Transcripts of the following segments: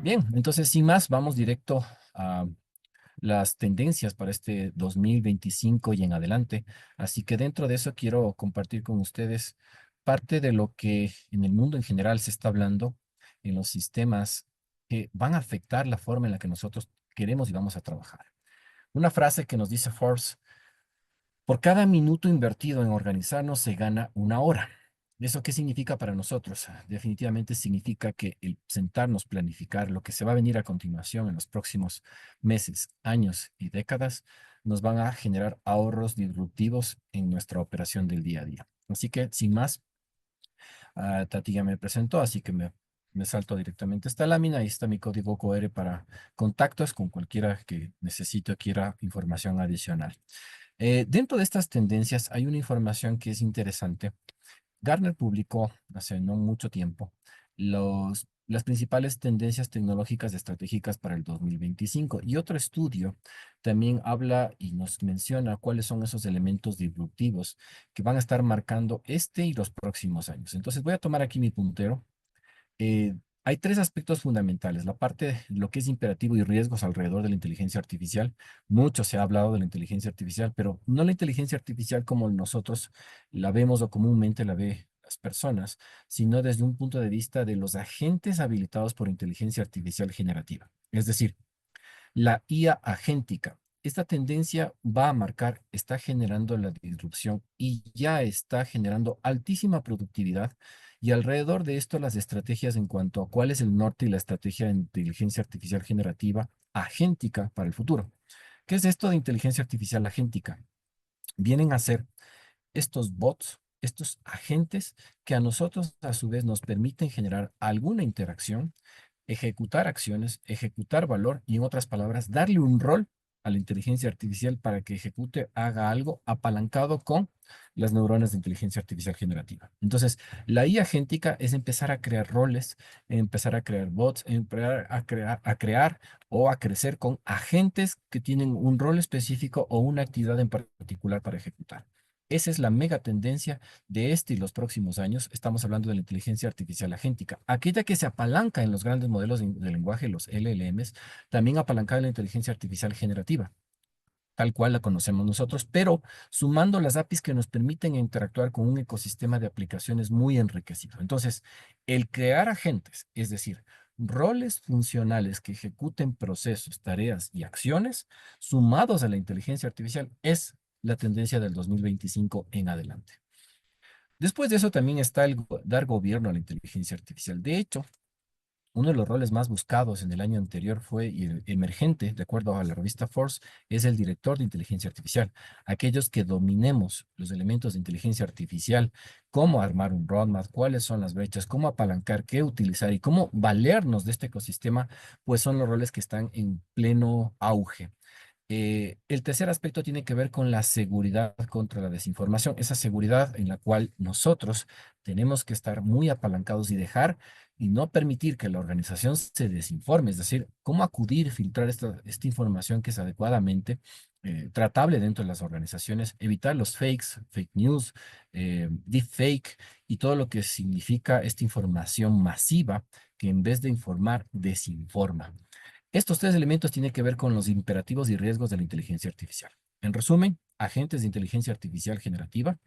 Bien, entonces sin más, vamos directo a las tendencias para este 2025 y en adelante. Así que dentro de eso quiero compartir con ustedes parte de lo que en el mundo en general se está hablando en los sistemas que van a afectar la forma en la que nosotros queremos y vamos a trabajar. Una frase que nos dice Forbes: por cada minuto invertido en organizarnos se gana una hora. ¿Eso qué significa para nosotros? Definitivamente significa que el sentarnos, planificar lo que se va a venir a continuación en los próximos meses, años y décadas, nos van a generar ahorros disruptivos en nuestra operación del día a día. Así que, sin más, Tati ya me presentó, así que me salto directamente a esta lámina. Ahí está mi código QR para contactos con cualquiera que necesite o quiera información adicional. Dentro de estas tendencias hay una información que es interesante. Gartner publicó hace no mucho tiempo las principales tendencias tecnológicas estratégicas para el 2025 y otro estudio también habla y nos menciona cuáles son esos elementos disruptivos que van a estar marcando este y los próximos años. Entonces voy a tomar aquí mi puntero. eh, Hay tres aspectos fundamentales. La parte de lo que es imperativo y riesgos alrededor de la inteligencia artificial. Mucho se ha hablado de la inteligencia artificial, pero no la inteligencia artificial como nosotros la vemos o comúnmente la ve las personas, sino desde un punto de vista de los agentes habilitados por inteligencia artificial generativa. Es decir, la IA agéntica. Esta tendencia va a marcar, está generando la disrupción y ya está generando altísima productividad, y alrededor de esto las estrategias en cuanto a cuál es el norte y la estrategia de inteligencia artificial generativa agéntica para el futuro. ¿Qué es esto de inteligencia artificial agéntica? Vienen a ser estos bots, estos agentes que a nosotros a su vez nos permiten generar alguna interacción, ejecutar acciones, ejecutar valor y en otras palabras, darle un rol a la inteligencia artificial para que ejecute, haga algo apalancado con las neuronas de inteligencia artificial generativa. Entonces, la IA agéntica es empezar a crear roles, empezar a crear bots, empezar a crear o a crecer con agentes que tienen un rol específico o una actividad en particular para ejecutar. Esa es la mega tendencia de este y los próximos años. Estamos hablando de la inteligencia artificial agéntica, aquella que se apalanca en los grandes modelos de lenguaje, los LLMs, también apalancada en la inteligencia artificial generativa, tal cual la conocemos nosotros, pero sumando las APIs que nos permiten interactuar con un ecosistema de aplicaciones muy enriquecido. Entonces, el crear agentes, es decir, roles funcionales que ejecuten procesos, tareas y acciones sumados a la inteligencia artificial, es la tendencia del 2025 en adelante. Después de eso también está el dar gobierno a la inteligencia artificial. De hecho, uno de los roles más buscados en el año anterior fue y el emergente, de acuerdo a la revista Force, es el director de inteligencia artificial. Aquellos que dominemos los elementos de inteligencia artificial, cómo armar un roadmap, cuáles son las brechas, cómo apalancar, qué utilizar y cómo valernos de este ecosistema, pues son los roles que están en pleno auge. El tercer aspecto tiene que ver con la seguridad contra la desinformación, esa seguridad en la cual nosotros tenemos que estar muy apalancados y dejar y no permitir que la organización se desinforme, es decir, cómo acudir, filtrar esta información que es adecuadamente tratable dentro de las organizaciones, evitar los fakes, fake news, deepfake y todo lo que significa esta información masiva que en vez de informar, desinforma. Estos tres elementos tienen que ver con los imperativos y riesgos de la inteligencia artificial. En resumen, agentes de inteligencia artificial generativa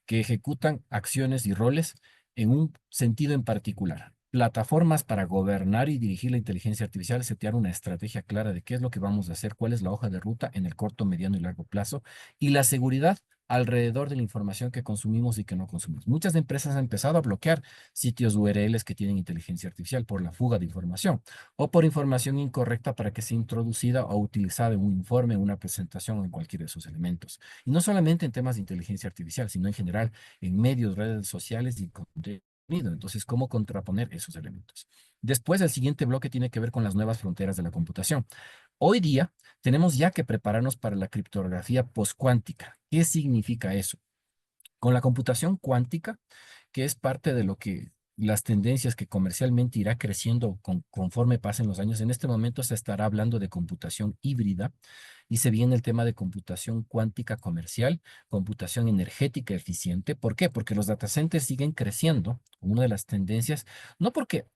que ejecutan acciones y roles en un sentido en particular. Plataformas para gobernar y dirigir la inteligencia artificial, setear una estrategia clara de qué es lo que vamos a hacer, cuál es la hoja de ruta en el corto, mediano y largo plazo, y la seguridad alrededor de la información que consumimos y que no consumimos. Muchas empresas han empezado a bloquear sitios URLs que tienen inteligencia artificial por la fuga de información o por información incorrecta para que sea introducida o utilizada en un informe, en una presentación o en cualquiera de sus elementos. Y no solamente en temas de inteligencia artificial, sino en general en medios, redes sociales y contenido. Entonces, ¿cómo contraponer esos elementos? Después, el siguiente bloque tiene que ver con las nuevas fronteras de la computación. Hoy día tenemos ya que prepararnos para la criptografía postcuántica. ¿Qué significa eso? Con la computación cuántica, que es parte de lo que las tendencias que comercialmente irá creciendo conforme pasen los años. En este momento se estará hablando de computación híbrida y se viene el tema de computación cuántica comercial, computación energética eficiente. ¿Por qué? Porque los data centers siguen creciendo, una de las tendencias, no porque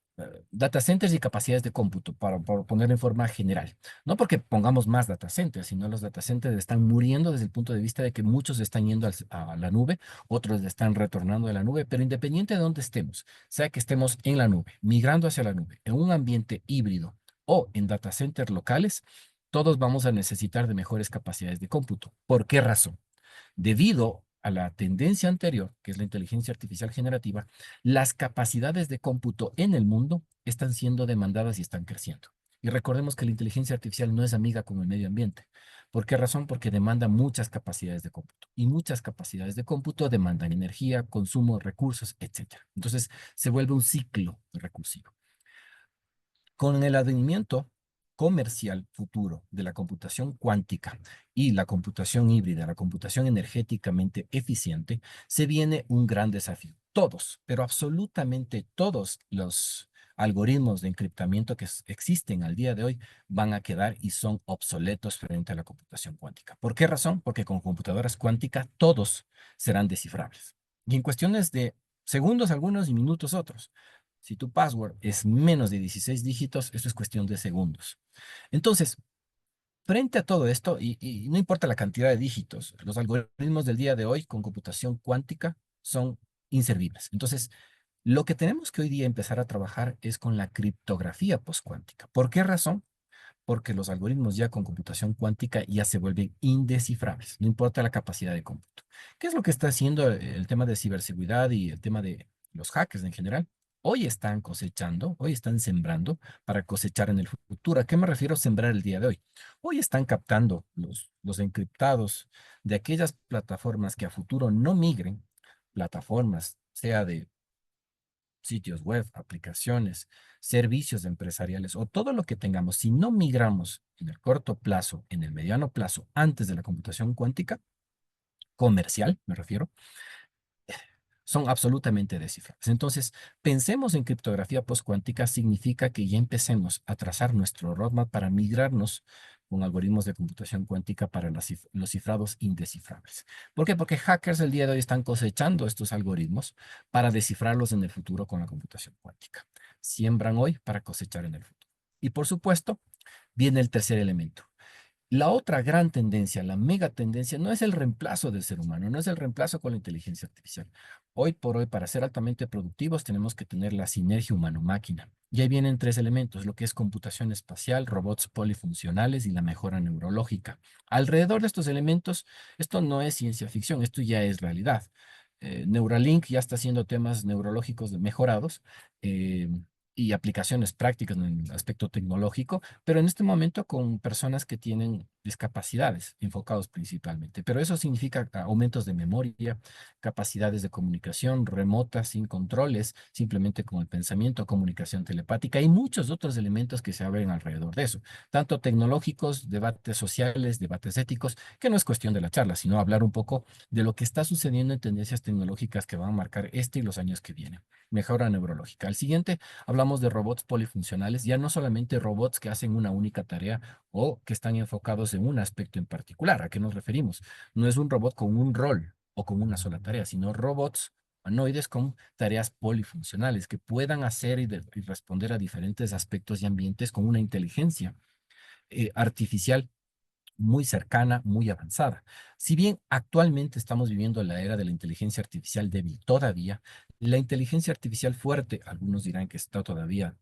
data centers y capacidades de cómputo, para ponerlo en forma general. No porque pongamos más data centers, sino los data centers están muriendo desde el punto de vista de que muchos están yendo a la nube, otros están retornando de la nube, pero independiente de dónde estemos, sea que estemos en la nube, migrando hacia la nube, en un ambiente híbrido o en data centers locales, todos vamos a necesitar de mejores capacidades de cómputo. ¿Por qué razón? Debido a la tendencia anterior, que es la inteligencia artificial generativa, las capacidades de cómputo en el mundo están siendo demandadas y están creciendo. Y recordemos que la inteligencia artificial no es amiga con el medio ambiente. ¿Por qué razón? Porque demanda muchas capacidades de cómputo. Y muchas capacidades de cómputo demandan energía, consumo, recursos, etcétera. Entonces, se vuelve un ciclo recursivo. Con el advenimiento comercial futuro de la computación cuántica y la computación híbrida, la computación energéticamente eficiente, se viene un gran desafío. Todos, pero absolutamente todos los algoritmos de encriptamiento que existen al día de hoy van a quedar y son obsoletos frente a la computación cuántica. ¿Por qué razón? Porque con computadoras cuánticas todos serán descifrables. Y en cuestiones de segundos algunos y minutos otros. Si tu password es menos de 16 dígitos, esto es cuestión de segundos. Entonces, frente a todo esto, y no importa la cantidad de dígitos, los algoritmos del día de hoy con computación cuántica son inservibles. Entonces, lo que tenemos que hoy día empezar a trabajar es con la criptografía postcuántica. ¿Por qué razón? Porque los algoritmos ya con computación cuántica ya se vuelven indescifrables, no importa la capacidad de cómputo. ¿Qué es lo que está haciendo el tema de ciberseguridad y el tema de los hackers en general? Hoy están cosechando, hoy están sembrando para cosechar en el futuro. ¿A qué me refiero sembrar el día de hoy? Hoy están captando los encriptados de aquellas plataformas que a futuro no migren, plataformas, sea de sitios web, aplicaciones, servicios empresariales o todo lo que tengamos, si no migramos en el corto plazo, en el mediano plazo, antes de la computación cuántica, comercial, me refiero, son absolutamente descifrables. Entonces, pensemos en criptografía postcuántica, significa que ya empecemos a trazar nuestro roadmap para migrarnos con algoritmos de computación cuántica para los cifrados indescifrables. ¿Por qué? Porque hackers el día de hoy están cosechando estos algoritmos para descifrarlos en el futuro con la computación cuántica. Siembran hoy para cosechar en el futuro. Y por supuesto, viene el tercer elemento. La otra gran tendencia, la mega tendencia, no es el reemplazo del ser humano, no es el reemplazo con la inteligencia artificial. Hoy por hoy, para ser altamente productivos, tenemos que tener la sinergia humano-máquina. Y ahí vienen tres elementos, lo que es computación espacial, robots polifuncionales y la mejora neurológica. Alrededor de estos elementos, esto no es ciencia ficción, esto ya es realidad. Neuralink ya está haciendo temas neurológicos mejorados. eh, y aplicaciones prácticas en el aspecto tecnológico, pero en este momento con personas que tienen discapacidades enfocados principalmente. Pero eso significa aumentos de memoria, capacidades de comunicación remotas, sin controles, simplemente con el pensamiento, comunicación telepática y muchos otros elementos que se abren alrededor de eso, tanto tecnológicos, debates sociales, debates éticos, que no es cuestión de la charla, sino hablar un poco de lo que está sucediendo en tendencias tecnológicas que van a marcar este y los años que vienen. Mejora neurológica. Al siguiente, hablamos de robots polifuncionales, ya no solamente robots que hacen una única tarea o que están enfocados en un aspecto en particular. ¿A qué nos referimos? No es un robot con un rol o con una sola tarea, sino robots humanoides con tareas polifuncionales que puedan hacer y responder a diferentes aspectos y ambientes con una inteligencia artificial muy cercana, muy avanzada. Si bien actualmente estamos viviendo la era de la inteligencia artificial débil todavía, la inteligencia artificial fuerte, algunos dirán que está todavía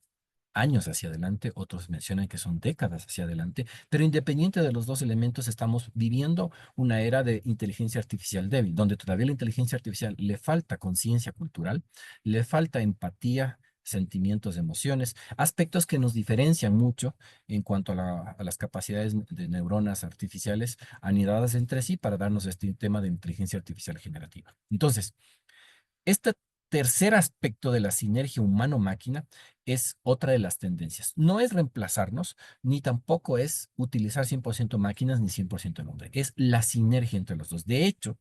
años hacia adelante, otros mencionan que son décadas hacia adelante, pero independiente de los dos elementos, estamos viviendo una era de inteligencia artificial débil, donde todavía la inteligencia artificial le falta conciencia cultural, le falta empatía, sentimientos, emociones, aspectos que nos diferencian mucho en cuanto a las capacidades de neuronas artificiales anidadas entre sí para darnos este tema de inteligencia artificial generativa. Entonces, este tercer aspecto de la sinergia humano-máquina es otra de las tendencias. No es reemplazarnos, ni tampoco es utilizar 100% máquinas ni 100% el hombre. Es la sinergia entre los dos. De hecho,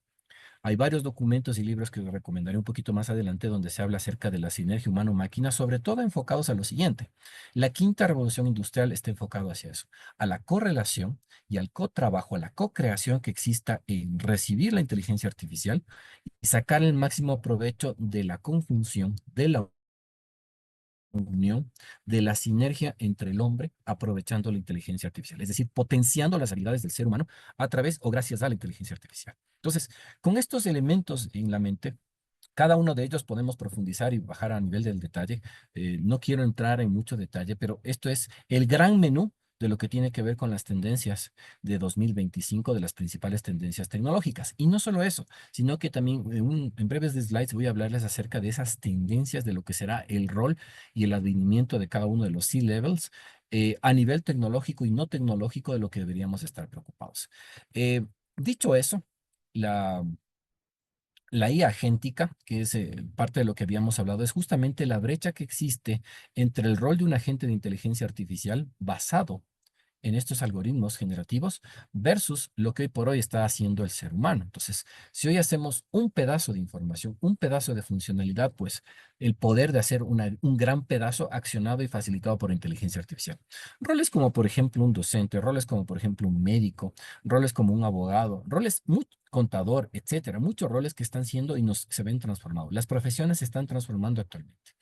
hay varios documentos y libros que les recomendaré un poquito más adelante donde se habla acerca de la sinergia humano-máquina, sobre todo enfocados a lo siguiente. La quinta revolución industrial está enfocado hacia eso, a la correlación y al cotrabajo, a la co-creación que exista en recibir la inteligencia artificial y sacar el máximo provecho de la conjunción, de la unión de la sinergia entre el hombre aprovechando la inteligencia artificial, es decir, potenciando las habilidades del ser humano a través o gracias a la inteligencia artificial. Entonces, con estos elementos en la mente, cada uno de ellos podemos profundizar y bajar a nivel del detalle. No quiero entrar en mucho detalle, pero esto es el gran menú de lo que tiene que ver con las tendencias de 2025, de las principales tendencias tecnológicas. Y no solo eso, sino que también en breves slides voy a hablarles acerca de esas tendencias, de lo que será el rol y el advenimiento de cada uno de los C-levels a nivel tecnológico y no tecnológico de lo que deberíamos estar preocupados. Dicho eso, la la IA agéntica, que es parte de lo que habíamos hablado, es justamente la brecha que existe entre el rol de un agente de inteligencia artificial basado en estos algoritmos generativos versus lo que hoy por hoy está haciendo el ser humano. Entonces, si hoy hacemos un pedazo de información, un pedazo de funcionalidad, pues el poder de hacer un gran pedazo accionado y facilitado por inteligencia artificial. Roles como, por ejemplo, un docente, roles como, por ejemplo, un médico, roles como un abogado, roles muy contador, etcétera, muchos roles que están siendo y se ven transformados. Las profesiones se están transformando actualmente.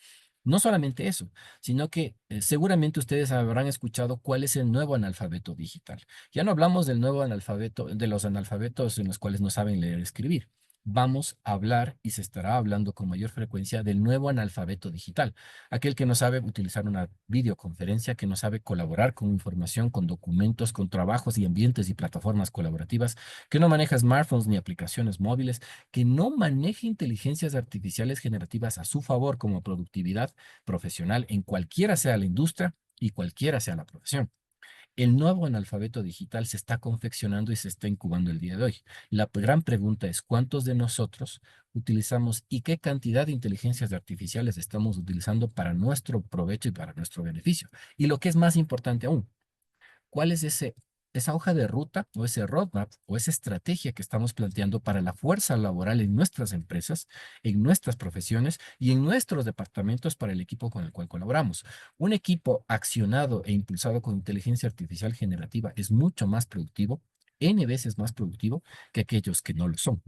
No solamente eso, sino que seguramente ustedes habrán escuchado cuál es el nuevo analfabeto digital. Ya no hablamos del nuevo analfabeto, de los analfabetos en los cuales no saben leer y escribir. Vamos a hablar y se estará hablando con mayor frecuencia del nuevo analfabeto digital, aquel que no sabe utilizar una videoconferencia, que no sabe colaborar con información, con documentos, con trabajos y ambientes y plataformas colaborativas, que no maneja smartphones ni aplicaciones móviles, que no maneje inteligencias artificiales generativas a su favor como productividad profesional en cualquiera sea la industria y cualquiera sea la profesión. El nuevo analfabeto digital se está confeccionando y se está incubando el día de hoy. La gran pregunta es, ¿cuántos de nosotros utilizamos y qué cantidad de inteligencias artificiales estamos utilizando para nuestro provecho y para nuestro beneficio? Y lo que es más importante aún, ¿cuál es esa hoja de ruta o ese roadmap o esa estrategia que estamos planteando para la fuerza laboral en nuestras empresas, en nuestras profesiones y en nuestros departamentos para el equipo con el cual colaboramos? Un equipo accionado e impulsado con inteligencia artificial generativa es mucho más productivo, N veces más productivo que aquellos que no lo son.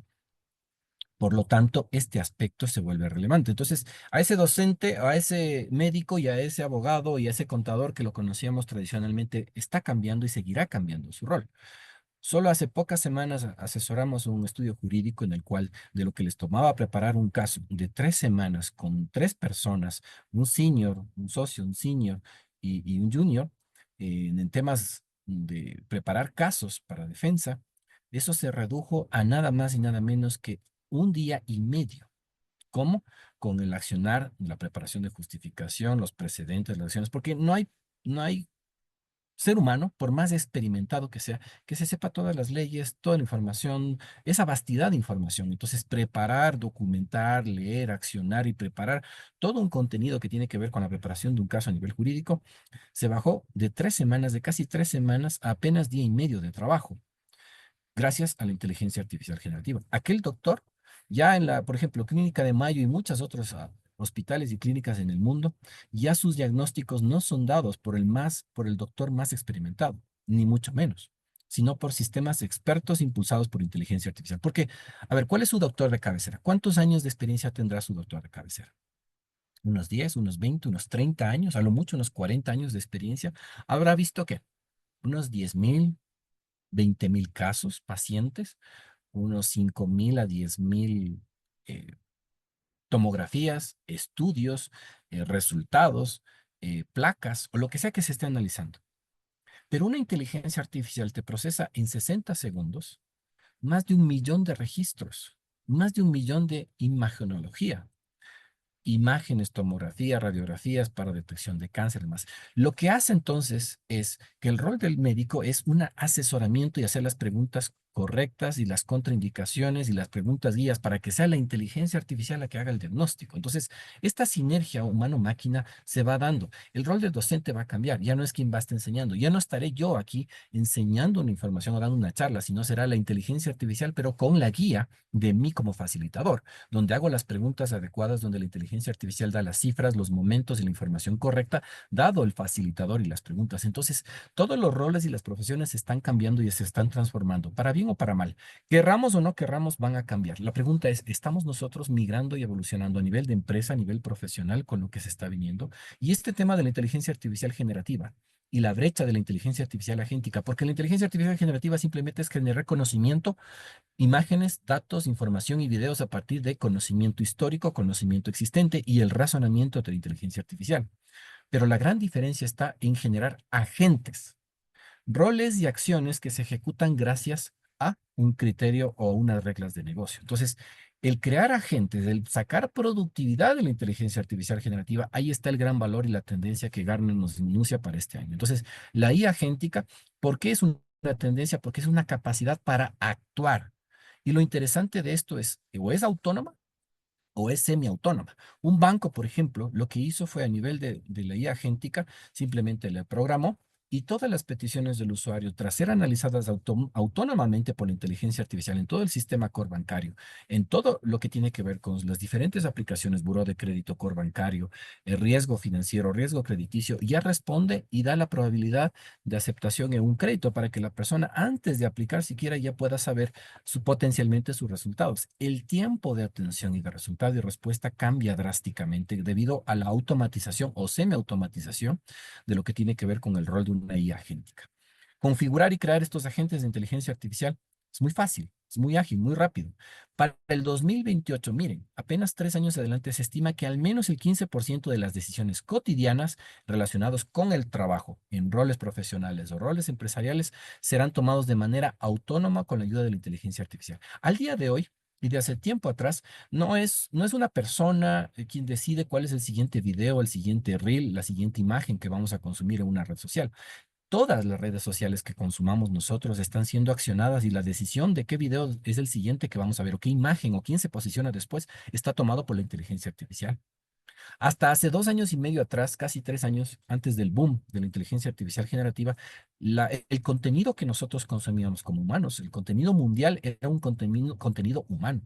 Por lo tanto, este aspecto se vuelve relevante. Entonces, a ese docente, a ese médico y a ese abogado y a ese contador que lo conocíamos tradicionalmente, está cambiando y seguirá cambiando su rol. Solo hace pocas semanas asesoramos un estudio jurídico en el cual de lo que les tomaba preparar un caso de 3 semanas con 3 personas, un senior, un socio, un senior y un junior, en temas de preparar casos para defensa, eso se redujo a nada más y nada menos que un día y medio. ¿Cómo? Con el accionar, la preparación de justificación, los precedentes, las acciones, porque no hay ser humano, por más experimentado que sea, que se sepa todas las leyes, toda la información, esa vastidad de información. Entonces, preparar, documentar, leer, accionar y preparar todo un contenido que tiene que ver con la preparación de un caso a nivel jurídico, se bajó de 3 semanas, de casi 3 semanas, a apenas día y medio de trabajo gracias a la inteligencia artificial generativa. Aquel doctor, ya en la, por ejemplo, Clínica de Mayo y muchos otros hospitales y clínicas en el mundo, ya sus diagnósticos no son dados por el doctor más experimentado, ni mucho menos, sino por sistemas expertos impulsados por inteligencia artificial. Porque, a ver, ¿cuál es su doctor de cabecera? ¿Cuántos años de experiencia tendrá su doctor de cabecera? ¿Unos 10, unos 20, unos 30 años? A lo mucho unos 40 años de experiencia. ¿Habrá visto qué? Unos 10,000, 20,000 casos, pacientes, unos 5,000 a 10,000 eh, tomografías, estudios, resultados, placas o lo que sea que se esté analizando. Pero una inteligencia artificial te procesa en 60 segundos más de 1 millón de registros, más de 1 millón de imagenología, imágenes, tomografías, radiografías para detección de cáncer y demás. Lo que hace entonces es que el rol del médico es un asesoramiento y hacer las preguntas correctas y las contraindicaciones y las preguntas guías para que sea la inteligencia artificial la que haga el diagnóstico. Entonces, esta sinergia humano-máquina se va dando. El rol del docente va a cambiar. Ya no es quien va a estar enseñando. Ya no estaré yo aquí enseñando una información o dando una charla, sino será la inteligencia artificial, pero con la guía de mí como facilitador donde hago las preguntas adecuadas, donde la inteligencia artificial da las cifras, los momentos y la información correcta, dado el facilitador y las preguntas. Entonces, todos los roles y las profesiones se están cambiando y se están transformando, para bien bien o para mal. Querramos o no querramos, van a cambiar. La pregunta es, ¿estamos nosotros migrando y evolucionando a nivel de empresa, a nivel profesional con lo que se está viniendo? Y este tema de la inteligencia artificial generativa y la brecha de la inteligencia artificial agéntica, porque la inteligencia artificial generativa simplemente es generar conocimiento, imágenes, datos, información y videos a partir de conocimiento histórico, conocimiento existente y el razonamiento de la inteligencia artificial. Pero la gran diferencia está en generar agentes, roles y acciones que se ejecutan gracias a un criterio o unas reglas de negocio. Entonces, el crear agentes, el sacar productividad de la inteligencia artificial generativa, ahí está el gran valor y la tendencia que Gartner nos denuncia para este año. Entonces, la IA agéntica, ¿por qué es una tendencia? Porque es una capacidad para actuar. Y lo interesante de esto es, o es autónoma o es semiautónoma. Un banco, por ejemplo, lo que hizo fue a nivel de la IA agéntica, simplemente le programó y todas las peticiones del usuario, tras ser analizadas autónomamente por la inteligencia artificial en todo el sistema core bancario, en todo lo que tiene que ver con las diferentes aplicaciones, buró de crédito, core bancario, riesgo financiero, riesgo crediticio, ya responde y da la probabilidad de aceptación en un crédito para que la persona antes de aplicar siquiera ya pueda saber potencialmente sus resultados. El tiempo de atención y de resultado y respuesta cambia drásticamente debido a la automatización o semiautomatización de lo que tiene que ver con el rol de una IA agéntica. Configurar y crear estos agentes de inteligencia artificial es muy fácil, es muy ágil, muy rápido. Para el 2028, miren, apenas 3 años adelante, se estima que al menos el 15% de las decisiones cotidianas relacionadas con el trabajo en roles profesionales o roles empresariales serán tomados de manera autónoma con la ayuda de la inteligencia artificial. Al día de hoy, y de hace tiempo atrás, no es una persona quien decide cuál es el siguiente video, el siguiente reel, la siguiente imagen que vamos a consumir en una red social. Todas las redes sociales que consumamos nosotros están siendo accionadas y la decisión de qué video es el siguiente que vamos a ver o qué imagen o quién se posiciona después está tomado por la inteligencia artificial. Hasta hace 2 años y medio atrás, casi 3 años antes del boom de la inteligencia artificial generativa, el contenido que nosotros consumíamos como humanos, el contenido mundial era un contenido humano.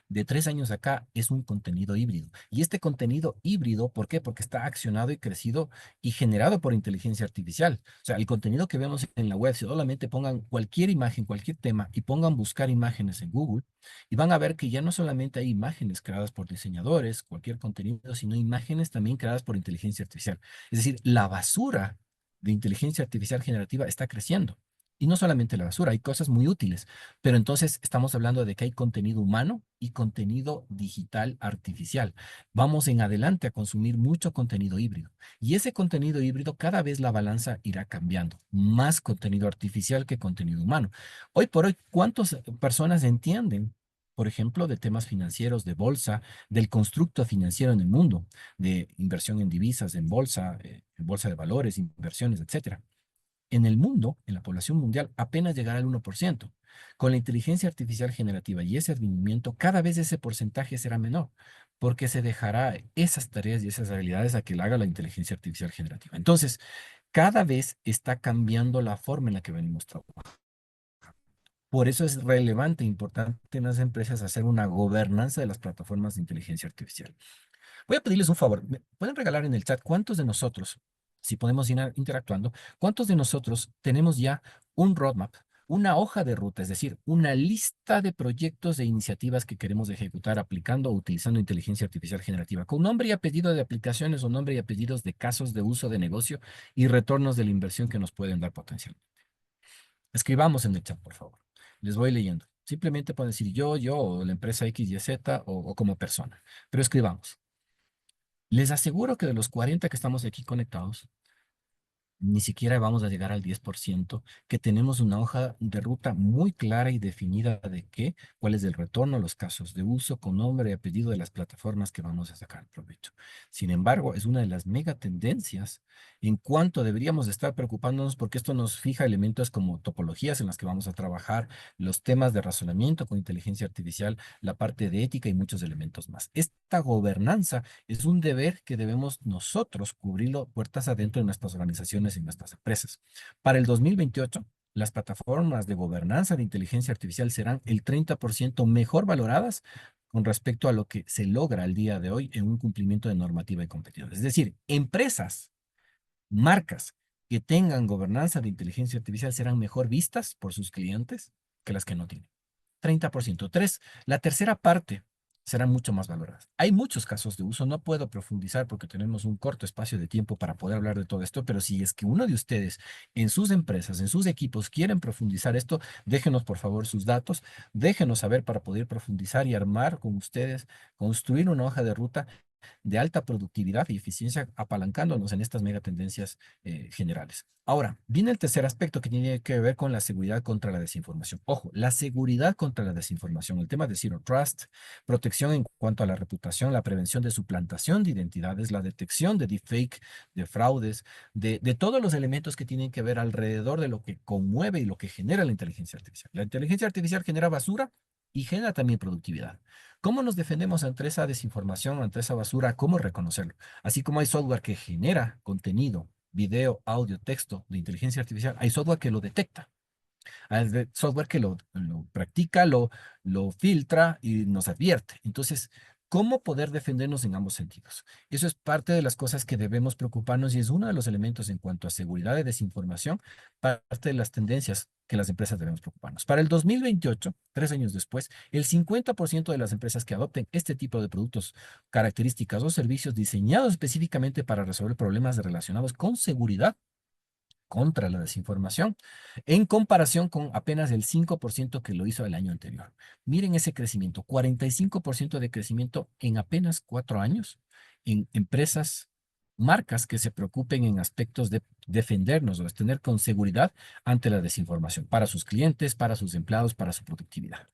De 3 años acá es un contenido híbrido. Y este contenido híbrido, ¿por qué? Porque está accionado y crecido y generado por inteligencia artificial. O sea, el contenido que vemos en la web, si solamente pongan cualquier imagen, cualquier tema y pongan buscar imágenes en Google, y van a ver que ya no solamente hay imágenes creadas por diseñadores, cualquier contenido, sino imágenes también creadas por inteligencia artificial. Es decir, la basura de inteligencia artificial generativa está creciendo. Y no solamente la basura, hay cosas muy útiles. Pero entonces estamos hablando de que hay contenido humano y contenido digital artificial. Vamos en adelante a consumir mucho contenido híbrido. Y ese contenido híbrido, cada vez la balanza irá cambiando. Más contenido artificial que contenido humano. Hoy por hoy, ¿cuántas personas entienden, por ejemplo, de temas financieros, de bolsa, del constructo financiero en el mundo, de inversión en divisas, en bolsa de valores, inversiones, etcétera? En el mundo, en la población mundial, apenas llegará al 1%. Con la inteligencia artificial generativa y ese rendimiento, cada vez ese porcentaje será menor, porque se dejará esas tareas y esas habilidades a que la haga la inteligencia artificial generativa. Entonces, cada vez está cambiando la forma en la que venimos trabajando. Por eso es relevante e importante en las empresas hacer una gobernanza de las plataformas de inteligencia artificial. Voy a pedirles un favor. ¿Me pueden regalar en el chat cuántos de nosotros, si podemos ir interactuando, cuántos de nosotros tenemos ya un roadmap, una hoja de ruta, es decir, una lista de proyectos e iniciativas que queremos ejecutar aplicando o utilizando inteligencia artificial generativa, con nombre y apellido de aplicaciones o nombre y apellidos de casos de uso de negocio y retornos de la inversión que nos pueden dar potencial? Escribamos en el chat, por favor. Les voy leyendo. Simplemente pueden decir yo, o la empresa X, Y, Z, o como persona. Pero escribamos. Les aseguro que de los 40 que estamos aquí conectados, ni siquiera vamos a llegar al 10%, que tenemos una hoja de ruta muy clara y definida de qué, cuál es el retorno, los casos de uso, con nombre y apellido de las plataformas que vamos a sacar provecho. Sin embargo, es una de las mega tendencias en cuanto deberíamos estar preocupándonos porque esto nos fija elementos como topologías en las que vamos a trabajar, los temas de razonamiento con inteligencia artificial, la parte de ética y muchos elementos más. Esta gobernanza es un deber que debemos nosotros cubrirlo puertas adentro de nuestras organizaciones y nuestras empresas. Para el 2028, las plataformas de gobernanza de inteligencia artificial serán el 30% mejor valoradas con respecto a lo que se logra al día de hoy en un cumplimiento de normativa y competitividad. Es decir, empresas, marcas que tengan gobernanza de inteligencia artificial serán mejor vistas por sus clientes que las que no tienen. 30%. Tres, la tercera parte serán mucho más valoradas. Hay muchos casos de uso, no puedo profundizar porque tenemos un corto espacio de tiempo para poder hablar de todo esto, pero si es que uno de ustedes en sus empresas, en sus equipos quieren profundizar esto, déjenos por favor sus datos, déjenos saber para poder profundizar y armar con ustedes, construir una hoja de ruta de alta productividad y eficiencia apalancándonos en estas megatendencias generales. Ahora, viene el tercer aspecto que tiene que ver con la seguridad contra la desinformación. Ojo, la seguridad contra la desinformación, el tema de Zero Trust, protección en cuanto a la reputación, la prevención de suplantación de identidades, la detección de deepfake, de fraudes, de todos los elementos que tienen que ver alrededor de lo que conmueve y lo que genera la inteligencia artificial. La inteligencia artificial genera basura y genera también productividad. ¿Cómo nos defendemos ante esa desinformación, ante esa basura? ¿Cómo reconocerlo? Así como hay software que genera contenido, video, audio, texto de inteligencia artificial, hay software que lo detecta. Hay software que lo practica, lo filtra y nos advierte. Entonces, ¿cómo poder defendernos en ambos sentidos? Eso es parte de las cosas que debemos preocuparnos y es uno de los elementos en cuanto a seguridad de desinformación, parte de las tendencias que las empresas debemos preocuparnos. Para el 2028, 3 años después, el 50% de las empresas que adopten este tipo de productos, características o servicios diseñados específicamente para resolver problemas relacionados con seguridad contra la desinformación, en comparación con apenas el 5% que lo hizo el año anterior. Miren ese crecimiento, 45% de crecimiento en apenas 4 años en empresas, marcas que se preocupen en aspectos de defendernos o de tener con seguridad ante la desinformación para sus clientes, para sus empleados, para su productividad.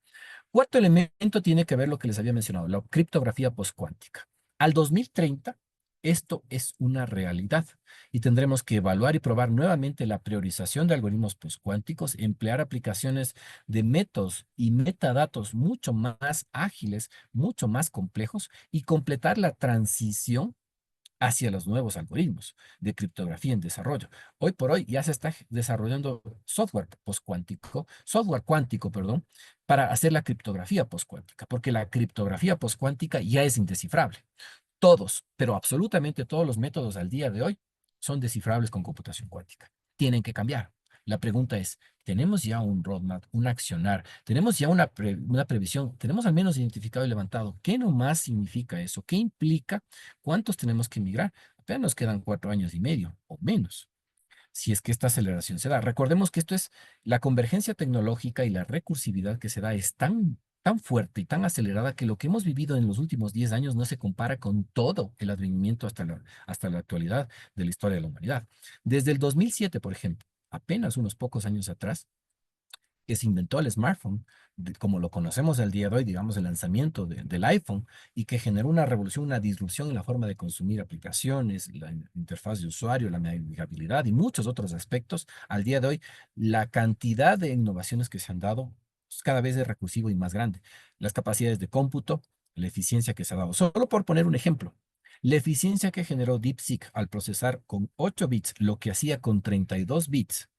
Cuarto elemento tiene que ver lo que les había mencionado, la criptografía postcuántica. Al 2030, esto es una realidad y tendremos que evaluar y probar nuevamente la priorización de algoritmos postcuánticos, emplear aplicaciones de métodos y metadatos mucho más ágiles, mucho más complejos y completar la transición hacia los nuevos algoritmos de criptografía en desarrollo. Hoy por hoy ya se está desarrollando software postcuántico, software cuántico, perdón, para hacer la criptografía postcuántica, porque la criptografía postcuántica ya es indescifrable. Todos, pero absolutamente todos los métodos al día de hoy son descifrables con computación cuántica. Tienen que cambiar. La pregunta es, ¿tenemos ya un roadmap, un accionar? ¿Tenemos ya una previsión? ¿Tenemos al menos identificado y levantado? ¿Qué nomás significa eso? ¿Qué implica? ¿Cuántos tenemos que migrar? Apenas nos quedan 4 años y medio o menos si es que esta aceleración se da. Recordemos que esto es la convergencia tecnológica y la recursividad que se da es tan fuerte y tan acelerada que lo que hemos vivido en los últimos 10 años no se compara con todo el advenimiento hasta la actualidad de la historia de la humanidad. Desde el 2007, por ejemplo, apenas unos pocos años atrás, que se inventó el smartphone, como lo conocemos el día de hoy, digamos, el lanzamiento del iPhone, y que generó una revolución, una disrupción en la forma de consumir aplicaciones, la interfaz de usuario, la navegabilidad y muchos otros aspectos. Al día de hoy, la cantidad de innovaciones que se han dado es cada vez es recursivo y más grande. Las capacidades de cómputo, la eficiencia que se ha dado. Solo por poner un ejemplo. La eficiencia que generó DeepSeek al procesar con 8 bits lo que hacía con 32 bits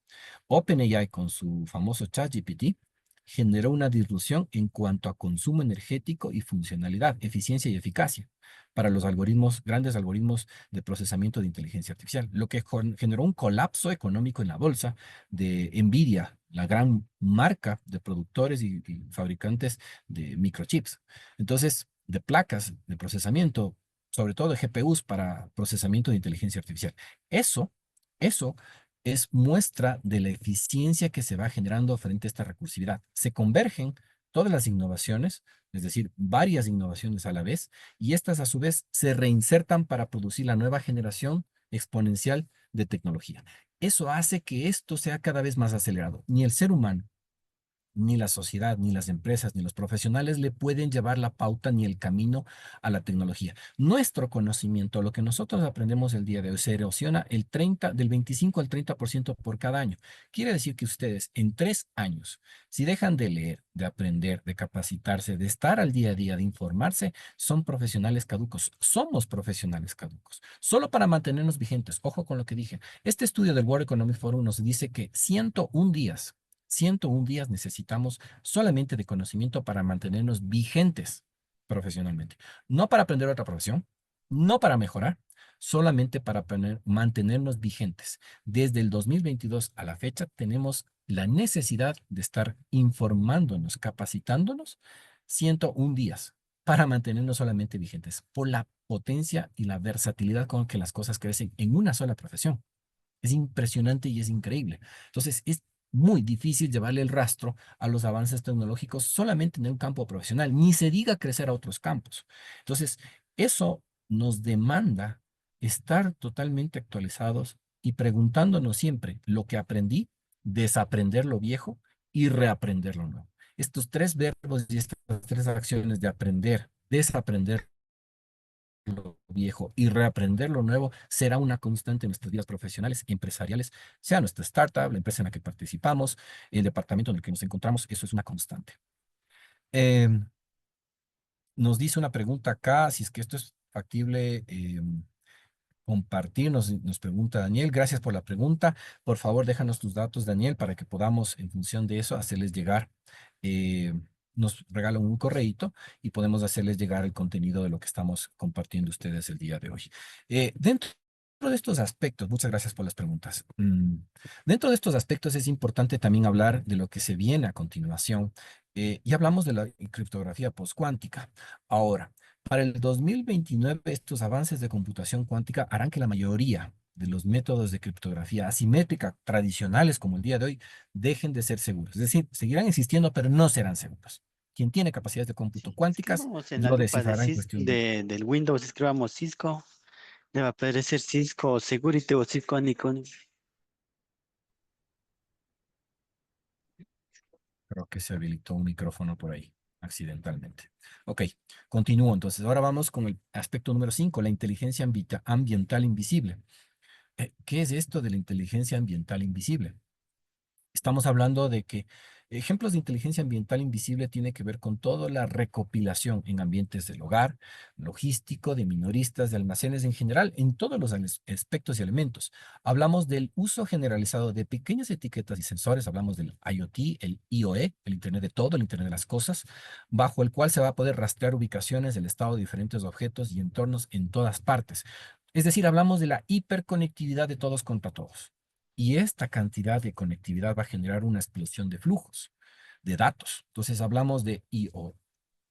OpenAI con su famoso ChatGPT generó una disrupción en cuanto a consumo energético y funcionalidad, eficiencia y eficacia para los algoritmos, grandes algoritmos de procesamiento de inteligencia artificial, lo que generó un colapso económico en la bolsa de Nvidia, la gran marca de productores y fabricantes de microchips. Entonces, de placas de procesamiento, sobre todo de GPUs para procesamiento de inteligencia artificial. Eso es muestra de la eficiencia que se va generando frente a esta recursividad. Se convergen todas las innovaciones, es decir, varias innovaciones a la vez, y estas a su vez se reinsertan para producir la nueva generación exponencial de tecnología. Eso hace que esto sea cada vez más acelerado. Ni el ser humano, ni la sociedad, ni las empresas, ni los profesionales le pueden llevar la pauta ni el camino a la tecnología. Nuestro conocimiento, lo que nosotros aprendemos el día de hoy, se erosiona del 25 al 30% por cada año. Quiere decir que ustedes en 3 años, si dejan de leer, de aprender, de capacitarse, de estar al día a día, de informarse, son profesionales caducos. Somos profesionales caducos. Solo para mantenernos vigentes. Ojo con lo que dije. Este estudio del World Economic Forum nos dice que 101 días necesitamos solamente de conocimiento para mantenernos vigentes profesionalmente. No para aprender otra profesión, no para mejorar, solamente para mantenernos vigentes. Desde el 2022 a la fecha tenemos la necesidad de estar informándonos, capacitándonos 101 días para mantenernos solamente vigentes por la potencia y la versatilidad con que las cosas crecen en una sola profesión. Es impresionante y es increíble. Entonces, es muy difícil llevarle el rastro a los avances tecnológicos solamente en un campo profesional, ni se diga crecer a otros campos. Entonces, eso nos demanda estar totalmente actualizados y preguntándonos siempre lo que aprendí, desaprender lo viejo y reaprender lo nuevo. Estos tres verbos y estas tres acciones de aprender, desaprender lo viejo y reaprender lo nuevo será una constante en nuestras vidas profesionales, empresariales, sea nuestra startup, la empresa en la que participamos, el departamento en el que nos encontramos, eso es una constante. Em, Nos dice una pregunta acá, si es que esto es factible, compartir, nos pregunta Daniel. Gracias por la pregunta. Por favor, déjanos tus datos, Daniel, para que podamos, en función de eso, hacerles llegar. eh, Nos regalan un correíto y podemos hacerles llegar el contenido de lo que estamos compartiendo ustedes el día de hoy. Dentro de estos aspectos, muchas gracias por las preguntas. Dentro de estos aspectos es importante también hablar de lo que se viene a continuación. Y hablamos de la criptografía postcuántica. Ahora, para el 2029, estos avances de computación cuántica harán que la mayoría de los métodos de criptografía asimétrica tradicionales como el día de hoy dejen de ser seguros. Es decir, seguirán existiendo, pero no serán seguros. Quien tiene capacidades de cómputo Sí, cuánticas escribamos en la lo lupa descifrará en cuestión de... del Windows, escribamos Cisco, debe aparecer Cisco Security o Cisco Nikon. Creo que se habilitó un micrófono por ahí, accidentalmente. Ok, continúo entonces. Ahora vamos con el aspecto número 5, la inteligencia ambiental invisible. ¿Qué es esto de la inteligencia ambiental invisible? Estamos hablando de que ejemplos de inteligencia ambiental invisible tiene que ver con toda la recopilación en ambientes del hogar, logístico, de minoristas, de almacenes en general, en todos los aspectos y elementos. Hablamos del uso generalizado de pequeñas etiquetas y sensores, hablamos del IoT, el IoE, el Internet de todo, el Internet de las cosas, bajo el cual se va a poder rastrear ubicaciones del estado de diferentes objetos y entornos en todas partes. Es decir, hablamos de la hiperconectividad de todos contra todos. Y esta cantidad de conectividad va a generar una explosión de flujos, de datos. Entonces hablamos de IO.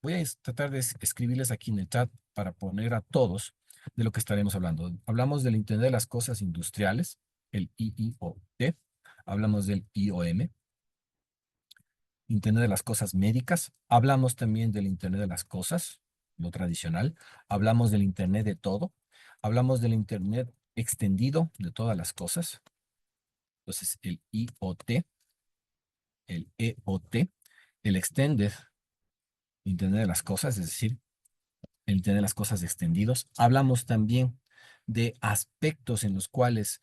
Voy a tratar de escribirles aquí en el chat para poner a todos de lo que estaremos hablando. Hablamos del Internet de las Cosas Industriales, el IIoT. Hablamos del IoM, Internet de las Cosas Médicas. Hablamos también del Internet de las Cosas, lo tradicional. Hablamos del Internet de todo. Hablamos del Internet extendido de todas las cosas. Entonces, el IoT, el EOT, el Extended, Internet de las Cosas, es decir, el Internet de las Cosas extendidos. Hablamos también de aspectos en los cuales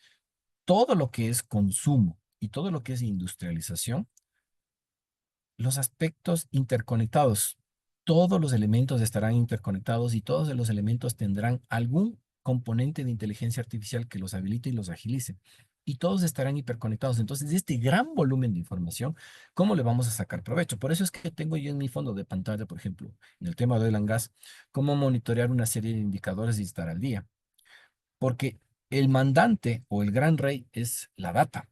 todo lo que es consumo y todo lo que es industrialización, los aspectos interconectados, todos los elementos estarán interconectados y todos los elementos tendrán algún componente de inteligencia artificial que los habilite y los agilice. Y todos estarán hiperconectados. Entonces, de este gran volumen de información, ¿cómo le vamos a sacar provecho? Por eso es que tengo yo en mi fondo de pantalla, por ejemplo, en el tema de oil and gas, cómo monitorear una serie de indicadores y estar al día. Porque el mandante o el gran rey es la data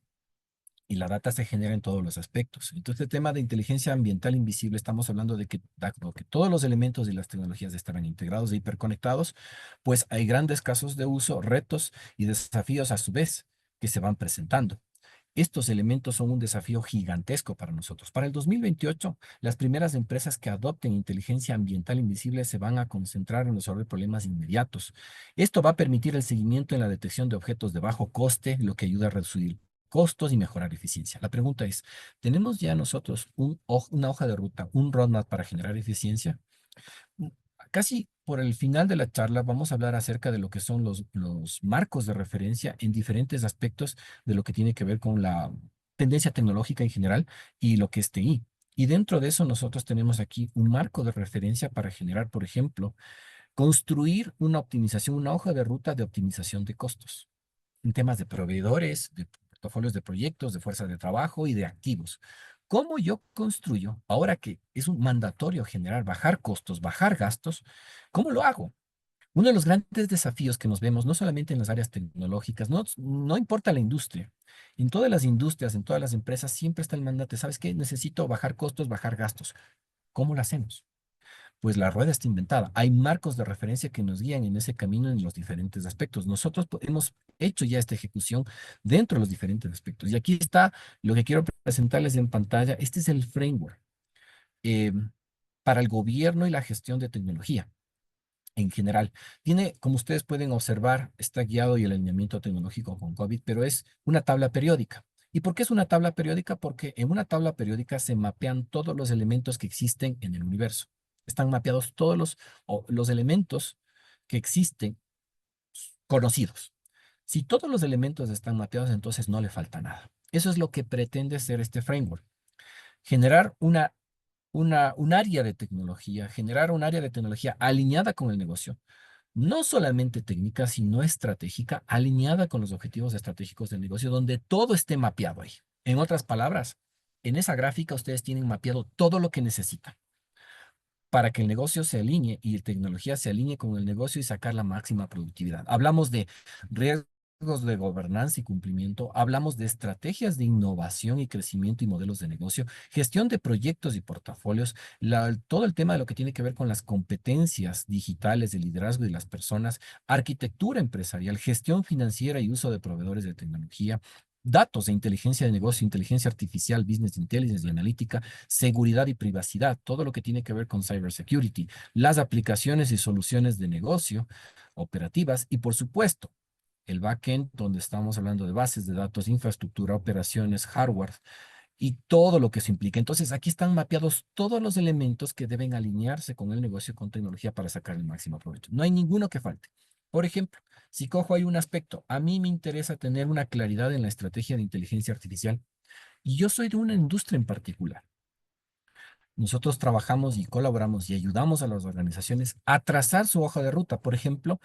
y la data se genera en todos los aspectos. Entonces, el tema de inteligencia ambiental invisible, estamos hablando de que, dado que todos los elementos y las tecnologías estarán integrados e hiperconectados, pues hay grandes casos de uso, retos y desafíos a su vez que se van presentando. Estos elementos son un desafío gigantesco para nosotros. Para el 2028, las primeras empresas que adopten inteligencia ambiental invisible se van a concentrar en resolver problemas inmediatos. Esto va a permitir el seguimiento en la detección de objetos de bajo coste, lo que ayuda a reducir costos y mejorar eficiencia. La pregunta es, ¿tenemos ya nosotros una hoja de ruta, un roadmap para generar eficiencia? Mm, Casi por el final de la charla vamos a hablar acerca de lo que son los marcos de referencia en diferentes aspectos de lo que tiene que ver con la tendencia tecnológica en general y lo que es TI. Y dentro de eso nosotros tenemos aquí un marco de referencia para generar, por ejemplo, construir una optimización, una hoja de ruta de optimización de costos en temas de proveedores, de portafolios de proyectos, de fuerza de trabajo y de activos. ¿Cómo yo construyo, ahora que es un mandatorio generar, bajar costos, bajar gastos? ¿Cómo lo hago? Uno de los grandes desafíos que nos vemos, no solamente en las áreas tecnológicas, no importa la industria, en todas las industrias, en todas las empresas, siempre está el mandato, ¿sabes qué? Necesito bajar costos, bajar gastos. ¿Cómo lo hacemos? Pues la rueda está inventada. Hay marcos de referencia que nos guían en ese camino en los diferentes aspectos. Nosotros hemos hecho ya esta ejecución dentro de los diferentes aspectos. Y aquí está lo que quiero presentarles en pantalla. Este es el framework eh, para el gobierno y la gestión de tecnología en general. Tiene, como ustedes pueden observar, está guiado y el alineamiento tecnológico con COVID, pero es una tabla periódica. ¿Y por qué es una tabla periódica? Porque en una tabla periódica se mapean todos los elementos que existen en el universo. Están mapeados todos los elementos que existen conocidos. Si todos los elementos están mapeados, entonces no le falta nada. Eso es lo que pretende ser este framework. Generar un área de tecnología, generar un área de tecnología alineada con el negocio, no solamente técnica, sino estratégica, alineada con los objetivos estratégicos del negocio, donde todo esté mapeado ahí. En otras palabras, en esa gráfica ustedes tienen mapeado todo lo que necesitan para que el negocio se alinee y la tecnología se alinee con el negocio y sacar la máxima productividad. Hablamos de riesgos de gobernanza y cumplimiento, hablamos de estrategias de innovación y crecimiento y modelos de negocio, gestión de proyectos y portafolios, todo el tema de lo que tiene que ver con las competencias digitales de liderazgo de las personas, arquitectura empresarial, gestión financiera y uso de proveedores de tecnología, datos de inteligencia de negocio, inteligencia artificial, business intelligence y analítica, seguridad y privacidad, todo lo que tiene que ver con cybersecurity, las aplicaciones y soluciones de negocio operativas y, por supuesto, el backend, donde estamos hablando de bases de datos, infraestructura, operaciones, hardware y todo lo que eso implica. Entonces, aquí están mapeados todos los elementos que deben alinearse con el negocio con tecnología para sacar el máximo provecho. No hay ninguno que falte. Por ejemplo, si cojo ahí un aspecto, a mí me interesa tener una claridad en la estrategia de inteligencia artificial y yo soy de una industria en particular. Nosotros trabajamos y colaboramos y ayudamos a las organizaciones a trazar su hoja de ruta. Por ejemplo,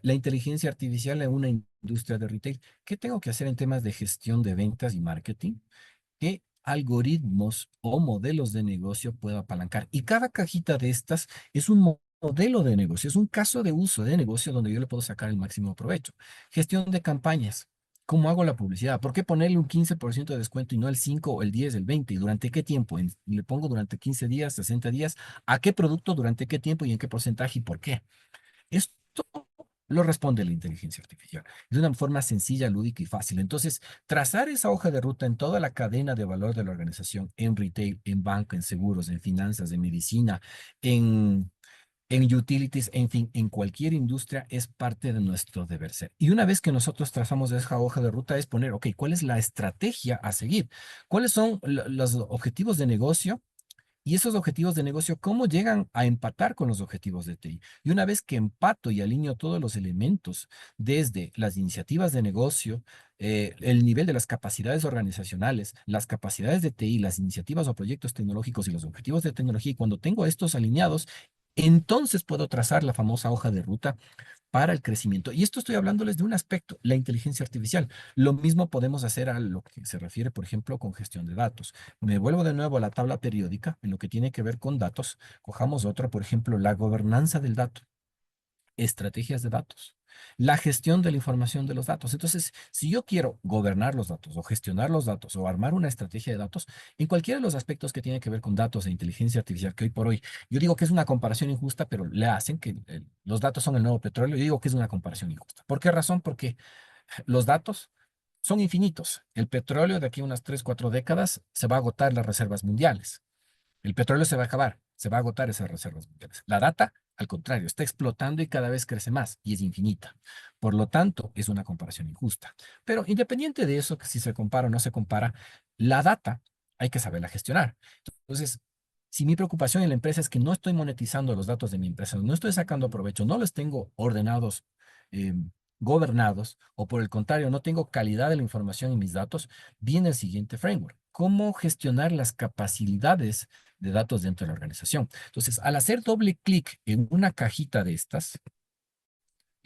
la inteligencia artificial en una industria de retail. ¿Qué tengo que hacer en temas de gestión de ventas y marketing? ¿Qué algoritmos o modelos de negocio puedo apalancar? Y cada cajita de estas es un modelo de negocio, es un caso de uso de negocio donde yo le puedo sacar el máximo provecho. Gestión de campañas. ¿Cómo hago la publicidad? ¿Por qué ponerle un 15% de descuento y no el 5 o el 10, el 20? ¿Y durante qué tiempo? Le pongo durante 15 días, 60 días. ¿A qué producto? ¿Durante qué tiempo? ¿Y en qué porcentaje? ¿Y por qué? Esto lo responde la inteligencia artificial de una forma sencilla, lúdica y fácil. Entonces, trazar esa hoja de ruta en toda la cadena de valor de la organización, en retail, en banco, en seguros, en finanzas, en medicina, en, en utilities, en fin, en cualquier industria es parte de nuestro deber ser. Y una vez que nosotros trazamos esa hoja de ruta es poner, ok, ¿cuál es la estrategia a seguir? ¿Cuáles son los objetivos de negocio? Y esos objetivos de negocio, ¿cómo llegan a empatar con los objetivos de TI? Y una vez que empato y alineo todos los elementos, desde las iniciativas de negocio, el nivel de las capacidades organizacionales, las capacidades de TI, las iniciativas o proyectos tecnológicos y los objetivos de tecnología, y cuando tengo estos alineados, entonces puedo trazar la famosa hoja de ruta para el crecimiento. Y esto estoy hablándoles de un aspecto, la inteligencia artificial. Lo mismo podemos hacer a lo que se refiere, por ejemplo, con gestión de datos. Me vuelvo de nuevo a la tabla periódica en lo que tiene que ver con datos. Cojamos otra, por ejemplo, la gobernanza del dato, estrategias de datos, la gestión de la información de los datos. Entonces, si yo quiero gobernar los datos o gestionar los datos o armar una estrategia de datos, en cualquiera de los aspectos que tienen que ver con datos e inteligencia artificial, que hoy por hoy, yo digo que es una comparación injusta, pero le hacen que los datos son el nuevo petróleo, yo digo que es una comparación injusta. ¿Por qué razón? Porque los datos son infinitos. El petróleo de aquí a unas 3 4 décadas se va a agotar las reservas mundiales. El petróleo se va a acabar, se va a agotar esas reservas mundiales. La data, al contrario, está explotando y cada vez crece más y es infinita. Por lo tanto, es una comparación injusta. Pero independiente de eso, que si se compara o no se compara, la data hay que saberla gestionar. Entonces, si mi preocupación en la empresa es que no estoy monetizando los datos de mi empresa, no estoy sacando provecho, no los tengo ordenados, eh, gobernados, o por el contrario, no tengo calidad de la información en mis datos, viene el siguiente framework. ¿Cómo gestionar las capacidades de datos dentro de la organización? Entonces, al hacer doble clic en una cajita de estas,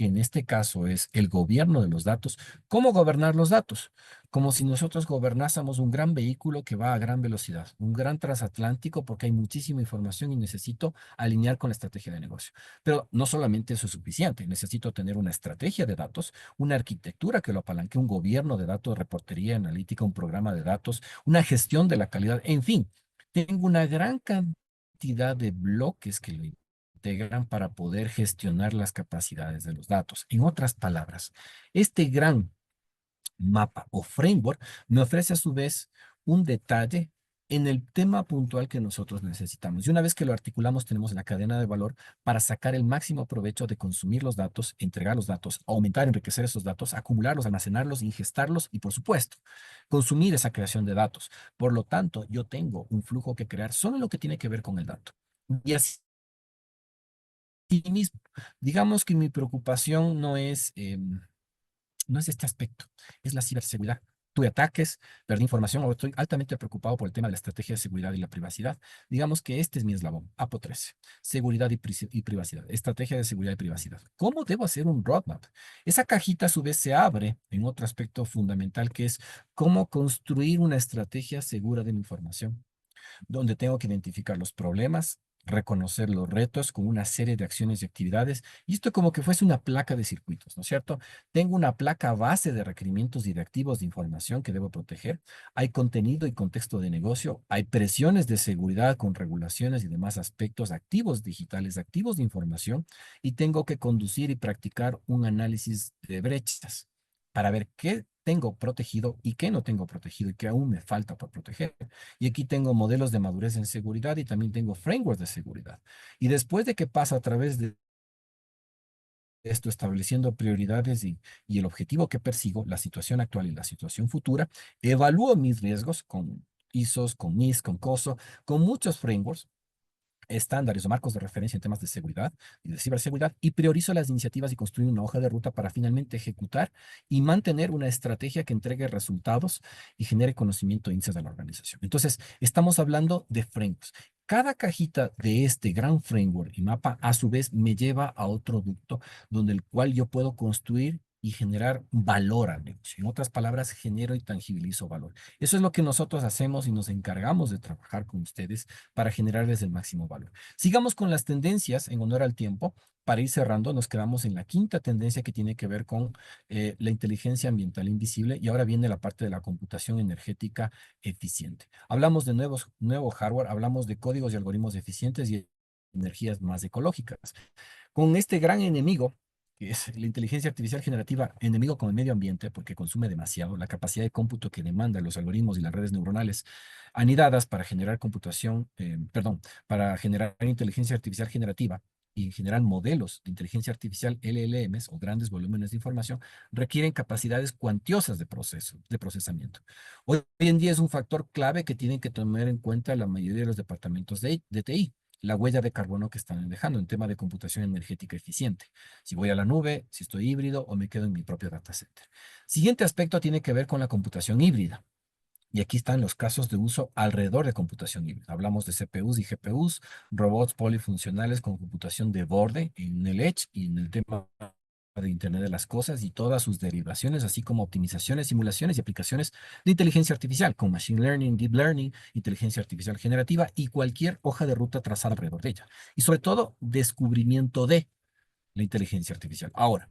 que en este caso es el gobierno de los datos. ¿Cómo gobernar los datos? Como si nosotros gobernásemos un gran vehículo que va a gran velocidad, un gran transatlántico, porque hay muchísima información y necesito alinear con la estrategia de negocio. Pero no solamente eso es suficiente, necesito tener una estrategia de datos, una arquitectura que lo apalanque, un gobierno de datos, reportería analítica, un programa de datos, una gestión de la calidad, en fin, tengo una gran cantidad de bloques que lo integran para poder gestionar las capacidades de los datos. En otras palabras, este gran mapa o framework me ofrece a su vez un detalle en el tema puntual que nosotros necesitamos. Y una vez que lo articulamos, tenemos la cadena de valor para sacar el máximo provecho de consumir los datos, entregar los datos, aumentar, enriquecer esos datos, acumularlos, almacenarlos, ingestarlos y, por supuesto, consumir esa creación de datos. Por lo tanto, yo tengo un flujo que crear solo en lo que tiene que ver con el dato. Y así mismo, digamos que mi preocupación no es este aspecto, es la ciberseguridad. Tuve ataques, perdí información, ahora estoy altamente preocupado por el tema de la estrategia de seguridad y la privacidad. Digamos que este es mi eslabón, APO 13, seguridad y privacidad, estrategia de seguridad y privacidad. ¿Cómo debo hacer un roadmap? Esa cajita a su vez se abre en otro aspecto fundamental que es cómo construir una estrategia segura de mi información donde tengo que identificar los problemas, reconocer los retos con una serie de acciones y actividades, y esto como que fuese una placa de circuitos, ¿no es cierto? Tengo una placa base de requerimientos y de activos de información que debo proteger, hay contenido y contexto de negocio, hay presiones de seguridad con regulaciones y demás aspectos, activos digitales, activos de información, y tengo que conducir y practicar un análisis de brechas para ver qué tengo protegido y qué no tengo protegido y qué aún me falta por proteger. Y aquí tengo modelos de madurez en seguridad y también tengo frameworks de seguridad. Y después de que pasa a través de esto, estableciendo prioridades y el objetivo que persigo, la situación actual y la situación futura, evalúo mis riesgos con ISOs, con NIST, con COSO, con muchos frameworks estándares o marcos de referencia en temas de seguridad y de ciberseguridad y priorizo las iniciativas y construir una hoja de ruta para finalmente ejecutar y mantener una estrategia que entregue resultados y genere conocimiento e índices de la organización. Entonces, estamos hablando de frameworks. Cada cajita de este gran framework y mapa, a su vez, me lleva a otro ducto donde el cual yo puedo construir y generar valor al negocio. En otras palabras, genero y tangibilizo valor. Eso es lo que nosotros hacemos y nos encargamos de trabajar con ustedes para generarles el máximo valor. Sigamos con las tendencias en honor al tiempo. Para ir cerrando, nos quedamos en la quinta tendencia que tiene que ver con la inteligencia ambiental invisible y ahora viene la parte de la computación energética eficiente. Hablamos de nuevo hardware, hablamos de códigos y algoritmos eficientes y energías más ecológicas. Con este gran enemigo, que es la inteligencia artificial generativa, enemigo con el medio ambiente, porque consume demasiado, la capacidad de cómputo que demandan los algoritmos y las redes neuronales anidadas para generar para generar inteligencia artificial generativa y generar modelos de inteligencia artificial LLMs o grandes volúmenes de información, requieren capacidades cuantiosas de procesamiento. Hoy en día es un factor clave que tienen que tomar en cuenta la mayoría de los departamentos de TI, la huella de carbono que están dejando en tema de computación energética eficiente. Si voy a la nube, si estoy híbrido o me quedo en mi propio data center. Siguiente aspecto tiene que ver con la computación híbrida. Y aquí están los casos de uso alrededor de computación híbrida. Hablamos de CPUs y GPUs, robots polifuncionales con computación de borde en el Edge y en el tema de Internet de las Cosas y todas sus derivaciones, así como optimizaciones, simulaciones y aplicaciones de inteligencia artificial, con Machine Learning, Deep Learning, inteligencia artificial generativa y cualquier hoja de ruta trazada alrededor de ella. Y sobre todo, descubrimiento de la inteligencia artificial. Ahora,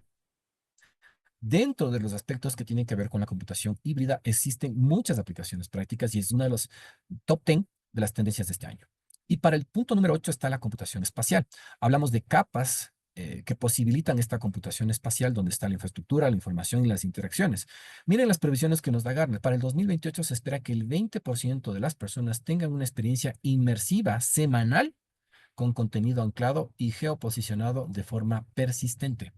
dentro de los aspectos que tienen que ver con la computación híbrida, existen muchas aplicaciones prácticas y es una de los top 10 de las tendencias de este año. Y para el punto número 8 está la computación espacial. Hablamos de capas que posibilitan esta computación espacial donde está la infraestructura, la información y las interacciones. Miren las previsiones que nos da Gartner. Para el 2028 se espera que el 20% de las personas tengan una experiencia inmersiva semanal con contenido anclado y geoposicionado de forma persistente.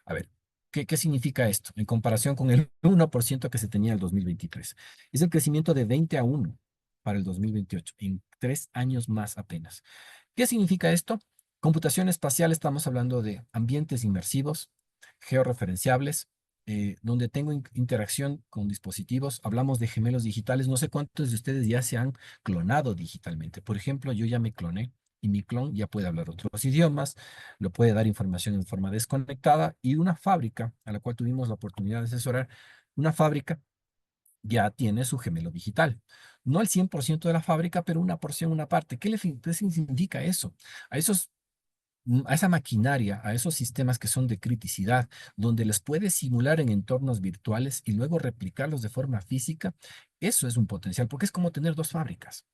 A ver, ¿qué significa esto en comparación con el 1% que se tenía en el 2023? Es el crecimiento de 20 a 1 para el 2028, en 3 años más apenas. ¿Qué significa esto? Computación espacial, estamos hablando de ambientes inmersivos, georreferenciables, donde tengo interacción con dispositivos. Hablamos de gemelos digitales. No sé cuántos de ustedes ya se han clonado digitalmente. Por ejemplo, yo ya me cloné y mi clon ya puede hablar otros idiomas, lo puede dar información en forma desconectada y una fábrica a la cual tuvimos la oportunidad de asesorar, una fábrica ya tiene su gemelo digital. No el 100% de la fábrica, pero una porción, una parte. ¿Qué significa eso? A esos a esa maquinaria, a esos sistemas que son de criticidad, donde les puedes simular en entornos virtuales y luego replicarlos de forma física, eso es un potencial, porque es como tener dos fábricas,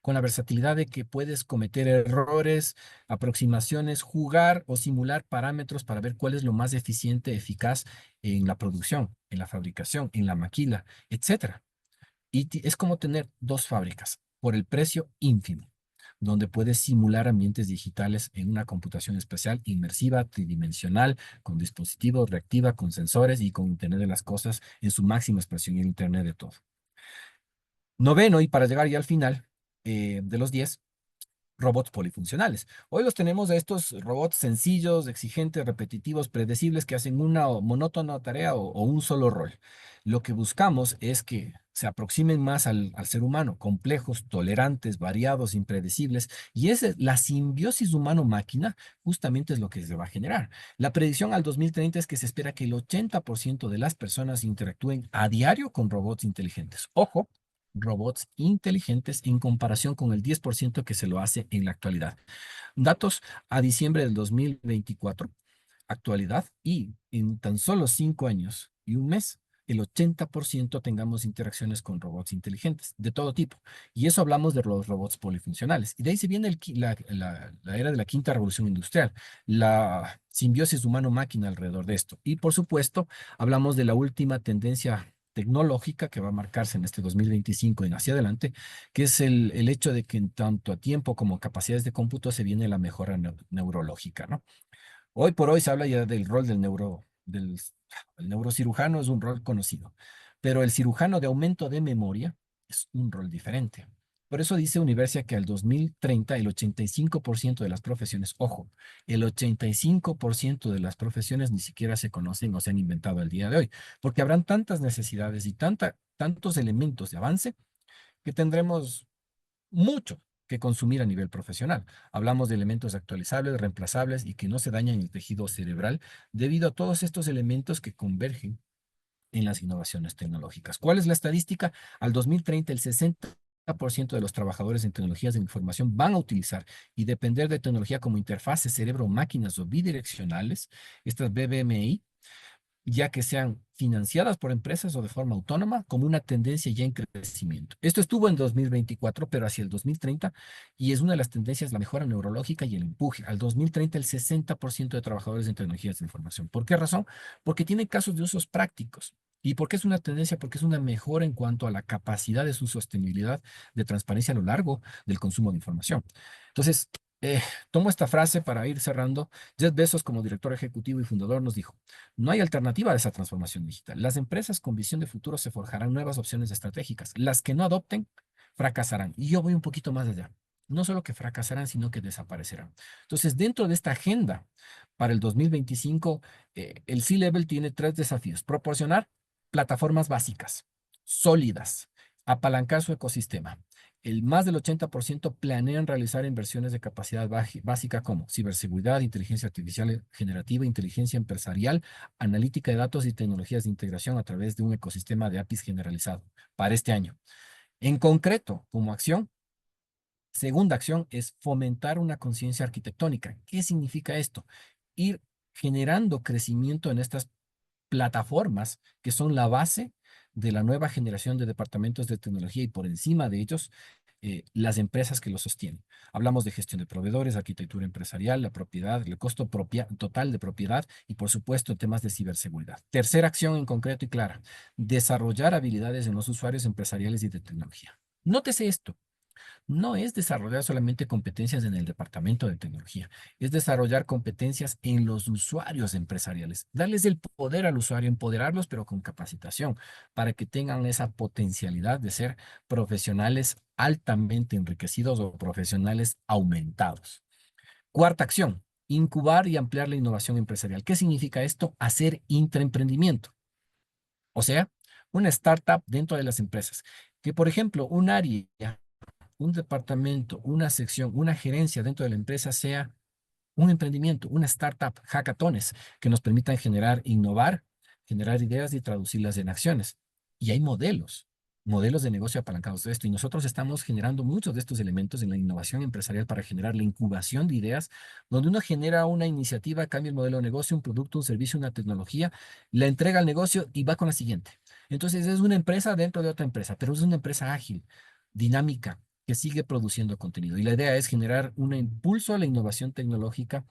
con la versatilidad de que puedes cometer errores, aproximaciones, jugar o simular parámetros para ver cuál es lo más eficiente, eficaz en la producción, en la fabricación, en la maquila, etcétera. Y es como tener dos fábricas por el precio ínfimo, donde puedes simular ambientes digitales en una computación especial, inmersiva, tridimensional, con dispositivos, reactiva, con sensores y con Internet de las cosas en su máxima expresión y el Internet de todo. Noveno, y para llegar ya al final de los 10, robots polifuncionales. Hoy los tenemos a estos robots sencillos, exigentes, repetitivos, predecibles, que hacen una monótona tarea o un solo rol. Lo que buscamos es que se aproximen más al ser humano, complejos, tolerantes, variados, impredecibles, y la simbiosis humano-máquina justamente es lo que se va a generar. La predicción al 2030 es que se espera que el 80% de las personas interactúen a diario con robots inteligentes. Ojo, robots inteligentes en comparación con el 10% que se lo hace en la actualidad. Datos a diciembre del 2024, actualidad, y en tan solo 5 años y un mes, el 80% tengamos interacciones con robots inteligentes de todo tipo. Y eso hablamos de los robots polifuncionales. Y de ahí se viene la era de la quinta revolución industrial, la simbiosis humano-máquina alrededor de esto. Y por supuesto, hablamos de la última tendencia tecnológica que va a marcarse en este 2025 en hacia adelante, que es el hecho de que en tanto a tiempo como capacidades de cómputo se viene la mejora neurológica, ¿no? Hoy por hoy se habla ya del rol el neurocirujano es un rol conocido, pero el cirujano de aumento de memoria es un rol diferente. Por eso dice Universia que al 2030 el 85% de las profesiones, ojo, el 85% de las profesiones ni siquiera se conocen o se han inventado al día de hoy, porque habrán tantas necesidades y tantos elementos de avance que tendremos mucho que consumir a nivel profesional. Hablamos de elementos actualizables, reemplazables y que no se dañan el tejido cerebral debido a todos estos elementos que convergen en las innovaciones tecnológicas. ¿Cuál es la estadística? Al 2030, el 60% de los trabajadores en tecnologías de información van a utilizar y depender de tecnología como interfaces cerebro-máquinas o bidireccionales, estas BBMI, ya que sean financiadas por empresas o de forma autónoma, como una tendencia ya en crecimiento. Esto estuvo en 2024, pero hacia el 2030, y es una de las tendencias, la mejora neurológica y el empuje. Al 2030, el 60% de trabajadores en tecnologías de información. ¿Por qué razón? Porque tienen casos de usos prácticos. ¿Y por qué es una tendencia? Porque es una mejora en cuanto a la capacidad de su sostenibilidad, de transparencia a lo largo del consumo de información. Entonces, eh, tomo esta frase para ir cerrando. Jeff Bezos, como director ejecutivo y fundador, nos dijo: no hay alternativa a esa transformación digital. Las empresas con visión de futuro se forjarán nuevas opciones estratégicas. Las que no adopten fracasarán. Y yo voy un poquito más allá. No solo que fracasarán, sino que desaparecerán. Entonces, dentro de esta agenda para el 2025, el C-Level tiene tres desafíos. Proporcionar plataformas básicas, sólidas, apalancar su ecosistema. El más del 80% planean realizar inversiones de capacidad básica como ciberseguridad, inteligencia artificial generativa, inteligencia empresarial, analítica de datos y tecnologías de integración a través de un ecosistema de APIs generalizado para este año. En concreto, como acción, segunda acción es fomentar una conciencia arquitectónica. ¿Qué significa esto? Ir generando crecimiento en estas plataformas que son la base de la nueva generación de departamentos de tecnología y por encima de ellos, las empresas que lo sostienen. Hablamos de gestión de proveedores, arquitectura empresarial, la propiedad, el costo total de propiedad y por supuesto temas de ciberseguridad. Tercera acción en concreto y clara: desarrollar habilidades en los usuarios empresariales y de tecnología. Nótese esto: no es desarrollar solamente competencias en el departamento de tecnología, es desarrollar competencias en los usuarios empresariales, darles el poder al usuario, empoderarlos, pero con capacitación, para que tengan esa potencialidad de ser profesionales altamente enriquecidos o profesionales aumentados. Cuarta acción: incubar y ampliar la innovación empresarial. ¿Qué significa esto? Hacer intraemprendimiento. O sea, una startup dentro de las empresas. Que, por ejemplo, un área un departamento, una sección, una gerencia dentro de la empresa sea un emprendimiento, una startup, hackatones, que nos permitan generar, innovar, generar ideas y traducirlas en acciones. Y hay modelos de negocio apalancados de esto. Y nosotros estamos generando muchos de estos elementos en la innovación empresarial para generar la incubación de ideas, donde uno genera una iniciativa, cambia el modelo de negocio, un producto, un servicio, una tecnología, la entrega al negocio y va con la siguiente. Entonces es una empresa dentro de otra empresa, pero es una empresa ágil, dinámica, que sigue produciendo contenido. Y la idea es generar un impulso a la innovación tecnológica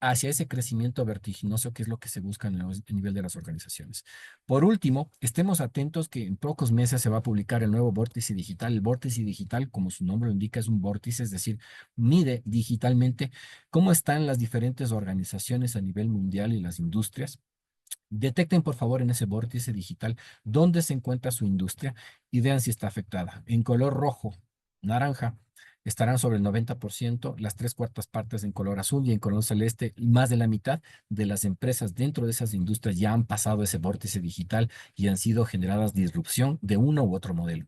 hacia ese crecimiento vertiginoso que es lo que se busca en el nivel de las organizaciones. Por último, estemos atentos que en pocos meses se va a publicar el nuevo vórtice digital. El vórtice digital, como su nombre lo indica, es un vórtice, es decir, mide digitalmente cómo están las diferentes organizaciones a nivel mundial y las industrias. Detecten, por favor, en ese vórtice digital dónde se encuentra su industria y vean si está afectada. En color rojo, naranja, estarán sobre el 90%, las tres cuartas partes en color azul y en color celeste, más de la mitad de las empresas dentro de esas industrias ya han pasado ese vórtice digital y han sido generadas disrupción de uno u otro modelo.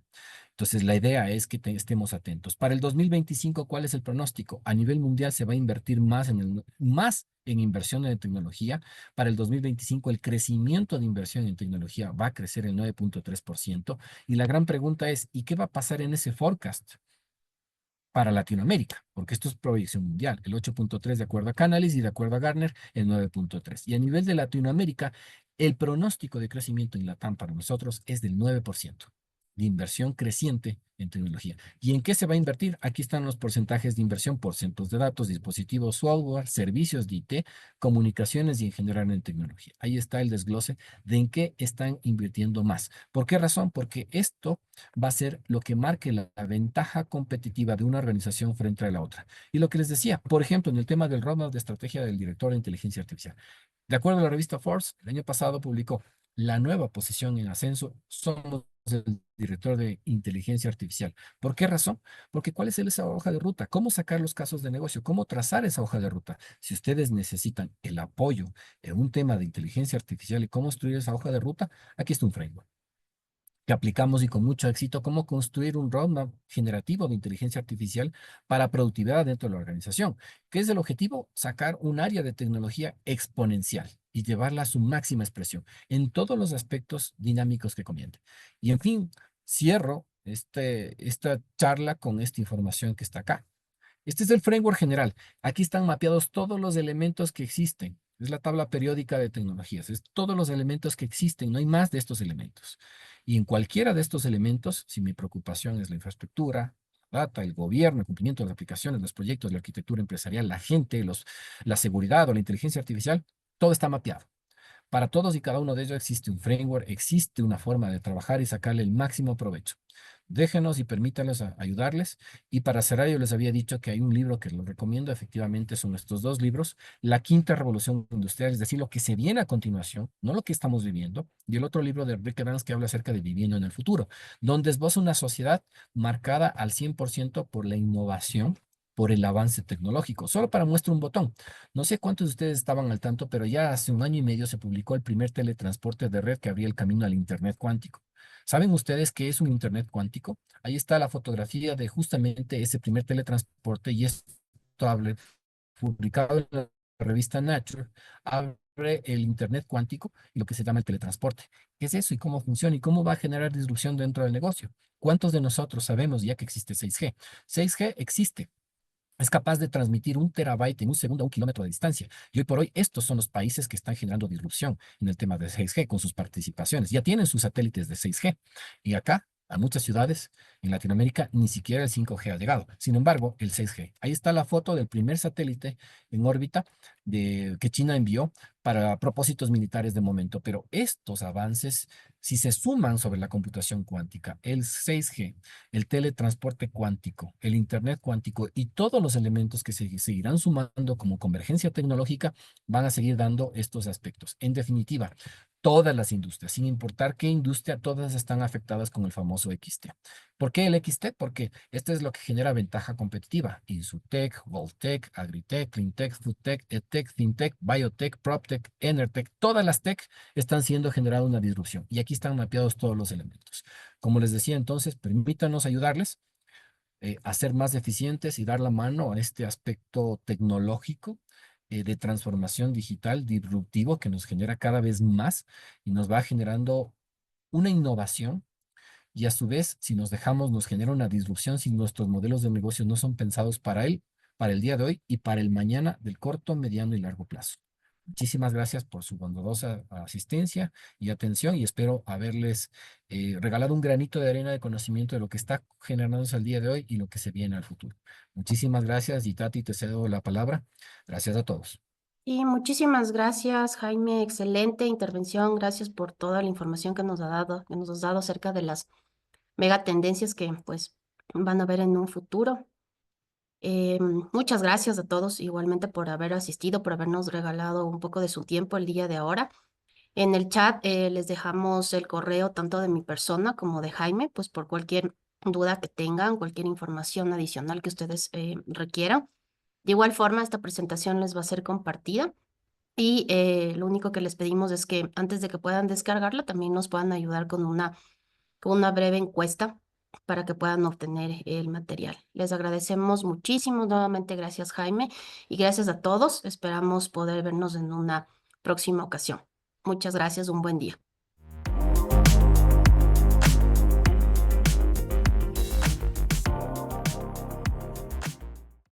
Entonces, la idea es que estemos atentos. Para el 2025, ¿cuál es el pronóstico? A nivel mundial se va a invertir más en inversión en tecnología. Para el 2025, el crecimiento de inversión en tecnología va a crecer el 9.3%. Y la gran pregunta es, ¿y qué va a pasar en ese forecast para Latinoamérica? Porque esto es proyección mundial, el 8.3 de acuerdo a Canalys y de acuerdo a Gartner, el 9.3. Y a nivel de Latinoamérica, el pronóstico de crecimiento en Latam para nosotros es del 9% de inversión creciente en tecnología. ¿Y en qué se va a invertir? Aquí están los porcentajes de inversión por centros de datos, dispositivos, software, servicios de IT, comunicaciones y en general en tecnología. Ahí está el desglose de en qué están invirtiendo más. ¿Por qué razón? Porque esto va a ser lo que marque la ventaja competitiva de una organización frente a la otra. Y lo que les decía, por ejemplo, en el tema del roadmap de estrategia del director de inteligencia artificial. De acuerdo a la revista Forbes, el año pasado publicó la nueva posición en ascenso, somos el director de inteligencia artificial. ¿Por qué razón? Porque ¿cuál es esa hoja de ruta? ¿Cómo sacar los casos de negocio? ¿Cómo trazar esa hoja de ruta? Si ustedes necesitan el apoyo en un tema de inteligencia artificial y cómo construir esa hoja de ruta, aquí está un framework que aplicamos y con mucho éxito, cómo construir un roadmap generativo de inteligencia artificial para productividad dentro de la organización. ¿Qué es el objetivo? Sacar un área de tecnología exponencial y llevarla a su máxima expresión en todos los aspectos dinámicos que comience. Y en fin, cierro esta charla con esta información que está acá. Este es el framework general. Aquí están mapeados todos los elementos que existen. Es la tabla periódica de tecnologías. Es todos los elementos que existen. No hay más de estos elementos. Y en cualquiera de estos elementos, si mi preocupación es la infraestructura, la data, el gobierno, el cumplimiento de las aplicaciones, los proyectos, la arquitectura empresarial, la gente, la seguridad o la inteligencia artificial, todo está mapeado. Para todos y cada uno de ellos existe un framework, existe una forma de trabajar y sacarle el máximo provecho. Déjenos y permítanos ayudarles. Y para cerrar, yo les había dicho que hay un libro que les recomiendo, efectivamente son estos dos libros, La Quinta Revolución Industrial, es decir, lo que se viene a continuación, no lo que estamos viviendo, y el otro libro de Rick Evans que habla acerca de viviendo en el futuro, donde esboza una sociedad marcada al 100% por la innovación, por el avance tecnológico. Solo para muestra un botón. No sé cuántos de ustedes estaban al tanto, pero ya hace un año y medio se publicó el primer teletransporte de red que abría el camino al Internet cuántico. ¿Saben ustedes qué es un Internet cuántico? Ahí está la fotografía de justamente ese primer teletransporte y esto publicado en la revista Nature, abre el Internet cuántico y lo que se llama el teletransporte. ¿Qué es eso y cómo funciona y cómo va a generar disrupción dentro del negocio? ¿Cuántos de nosotros sabemos ya que existe 6G? 6G existe, es capaz de transmitir 1 terabyte en un segundo a 1 kilómetro de distancia. Y hoy por hoy estos son los países que están generando disrupción en el tema de 6G con sus participaciones. Ya tienen sus satélites de 6G. Y acá, a muchas ciudades en Latinoamérica, ni siquiera el 5G ha llegado. Sin embargo, el 6G. Ahí está la foto del primer satélite en órbita que China envió para propósitos militares de momento. Pero estos avances, si se suman sobre la computación cuántica, el 6G, el teletransporte cuántico, el Internet cuántico y todos los elementos que se seguirán sumando como convergencia tecnológica van a seguir dando estos aspectos. En definitiva, todas las industrias, sin importar qué industria, todas están afectadas con el famoso XT. ¿Por qué el XT? Porque este es lo que genera ventaja competitiva. Insurtech, Voltech, Agritech, Cleantech, Foodtech, EdTech, FinTech, Biotech, PropTech, Enertech, todas las tech están siendo generada una disrupción. Y aquí están mapeados todos los elementos. Como les decía entonces, permítanos ayudarles. a ser más eficientes y dar la mano a este aspecto tecnológico de transformación digital disruptivo que nos genera cada vez más y nos va generando una innovación y a su vez, si nos dejamos, nos genera una disrupción si nuestros modelos de negocio no son pensados para él, para el día de hoy y para el mañana del corto, mediano y largo plazo. Muchísimas gracias por su bondadosa asistencia y atención y espero haberles regalado un granito de arena de conocimiento de lo que está generándose al día de hoy y lo que se viene al futuro. Muchísimas gracias y Tati, te cedo la palabra. Gracias a todos. Y muchísimas gracias, Jaime. Excelente intervención. Gracias por toda la información que nos has dado acerca de las mega tendencias que pues van a haber en un futuro. Muchas gracias a todos igualmente por haber asistido, por habernos regalado un poco de su tiempo el día de ahora. En el chat les dejamos el correo tanto de mi persona como de Jaime, pues por cualquier duda que tengan, cualquier información adicional que ustedes requieran. De igual forma, esta presentación les va a ser compartida y lo único que les pedimos es que antes de que puedan descargarla, también nos puedan ayudar con una breve encuesta para que puedan obtener el material. Les agradecemos muchísimo. Nuevamente, gracias, Jaime, y gracias a todos. Esperamos poder vernos en una próxima ocasión. Muchas gracias. Un buen día.